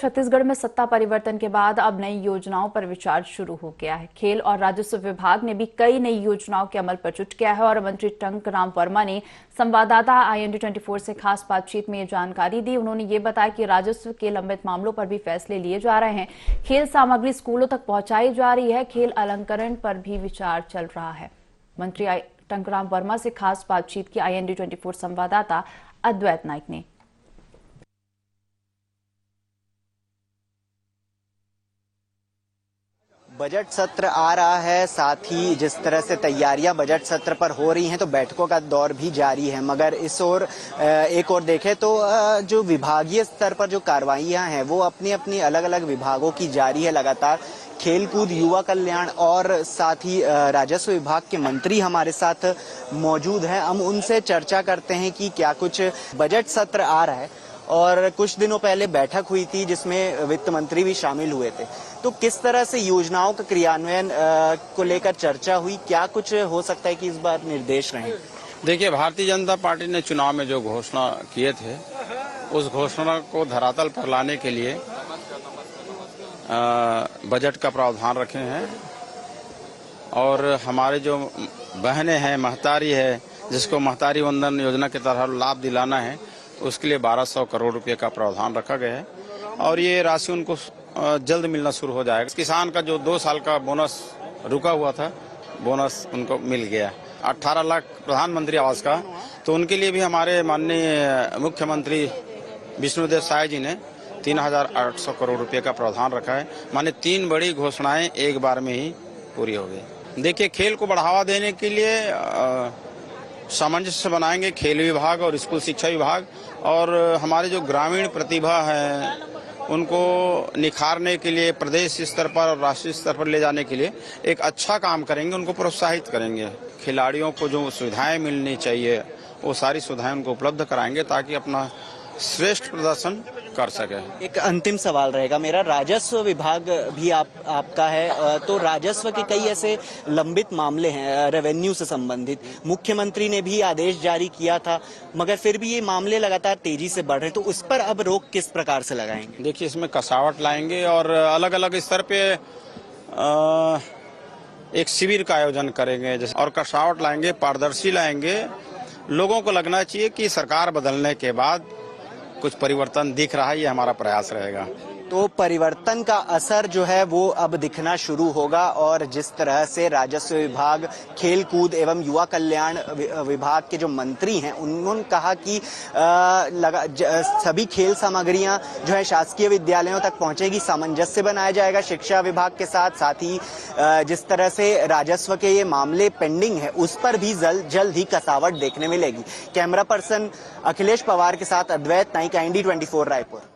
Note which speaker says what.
Speaker 1: छत्तीसगढ़ में सत्ता परिवर्तन के बाद अब नई योजनाओं पर विचार शुरू हो गया है। खेल और राजस्व विभाग ने भी कई नई योजनाओं के अमल पर जुट किया है और मंत्री टंकराम वर्मा ने संवाददाता IND24 से खास बातचीत में ये जानकारी दी। उन्होंने ये बताया कि राजस्व के लंबित मामलों पर भी फैसले लिए जा रहे हैं। खेल सामग्री स्कूलों तक पहुंचाई जा रही है। खेल अलंकरण पर भी विचार चल रहा है। मंत्री टंकराम वर्मा से खास बातचीत की IND24 संवाददाता अद्वैत नाइक ने।
Speaker 2: बजट सत्र आ रहा है, साथ ही जिस तरह से तैयारियां बजट सत्र पर हो रही हैं तो बैठकों का दौर भी जारी है। मगर इस ओर एक और देखें तो जो विभागीय स्तर पर जो कार्रवाइयां हैं वो अपनी अपनी अलग अलग विभागों की जारी है लगातार। खेलकूद, युवा कल्याण और साथ ही राजस्व विभाग के मंत्री हमारे साथ मौजूद हैं। हम उनसे चर्चा करते हैं कि क्या कुछ बजट सत्र आ रहा है और कुछ दिनों पहले बैठक हुई थी जिसमें वित्त मंत्री भी शामिल हुए थे, तो किस तरह से योजनाओं का क्रियान्वयन को लेकर चर्चा हुई, क्या कुछ हो सकता है कि इस बार निर्देश रहें?
Speaker 3: देखिए, भारतीय जनता पार्टी ने चुनाव में जो घोषणा किए थे उस घोषणा को धरातल पर लाने के लिए बजट का प्रावधान रखे हैं और हमारे जो बहनें हैं, महतारी है, जिसको महतारी वंदन योजना के तहत लाभ दिलाना है, उसके लिए 1200 करोड़ रुपए का प्रावधान रखा गया है और ये राशि उनको जल्द मिलना शुरू हो जाएगा। किसान का जो 2 साल का बोनस रुका हुआ था, बोनस उनको मिल गया। 18 लाख प्रधानमंत्री आवास का, तो उनके लिए भी हमारे माननीय मुख्यमंत्री विष्णुदेव साय जी ने 3800 करोड़ रुपए का प्रावधान रखा है। माने 3 बड़ी घोषणाएं एक बार में ही पूरी हो गई। देखिए, खेल को बढ़ावा देने के लिए सामंजस्य बनाएंगे खेल विभाग और स्कूल शिक्षा विभाग, और हमारे जो ग्रामीण प्रतिभा है उनको निखारने के लिए प्रदेश स्तर पर और राष्ट्रीय स्तर पर ले जाने के लिए एक अच्छा काम करेंगे, उनको प्रोत्साहित करेंगे। खिलाड़ियों को जो सुविधाएं मिलनी चाहिए वो सारी सुविधाएं उनको उपलब्ध कराएंगे ताकि अपना श्रेष्ठ प्रदर्शन कर सके।
Speaker 2: एक अंतिम सवाल रहेगा मेरा, राजस्व विभाग भी आपका है, तो राजस्व के कई ऐसे लंबित मामले हैं रेवेन्यू से संबंधित। मुख्यमंत्री ने भी आदेश जारी किया था, मगर फिर भी ये मामले लगातार तेजी से बढ़ रहे, तो उस पर अब रोक किस प्रकार से लगाएंगे?
Speaker 3: देखिए, इसमें कसावट लाएंगे और अलग अलग स्तर पे एक शिविर का आयोजन करेंगे और कसावट लाएंगे, पारदर्शी लाएंगे। लोगों को लगना चाहिए कि सरकार बदलने के बाद कुछ परिवर्तन दिख रहा है, ये हमारा प्रयास रहेगा।
Speaker 2: तो परिवर्तन का असर जो है वो अब दिखना शुरू होगा और जिस तरह से राजस्व विभाग, खेलकूद एवं युवा कल्याण विभाग के जो मंत्री हैं उन्होंने कहा कि सभी खेल सामग्रियां जो है शासकीय विद्यालयों तक पहुंचेगी, सामंजस्य बनाया जाएगा शिक्षा विभाग के साथ। साथ ही जिस तरह से राजस्व के ये मामले पेंडिंग है उस पर भी जल्द ही कसावट देखने मिलेगी। कैमरा पर्सन अखिलेश पवार के साथ अद्वैत नाइक, IND24 रायपुर।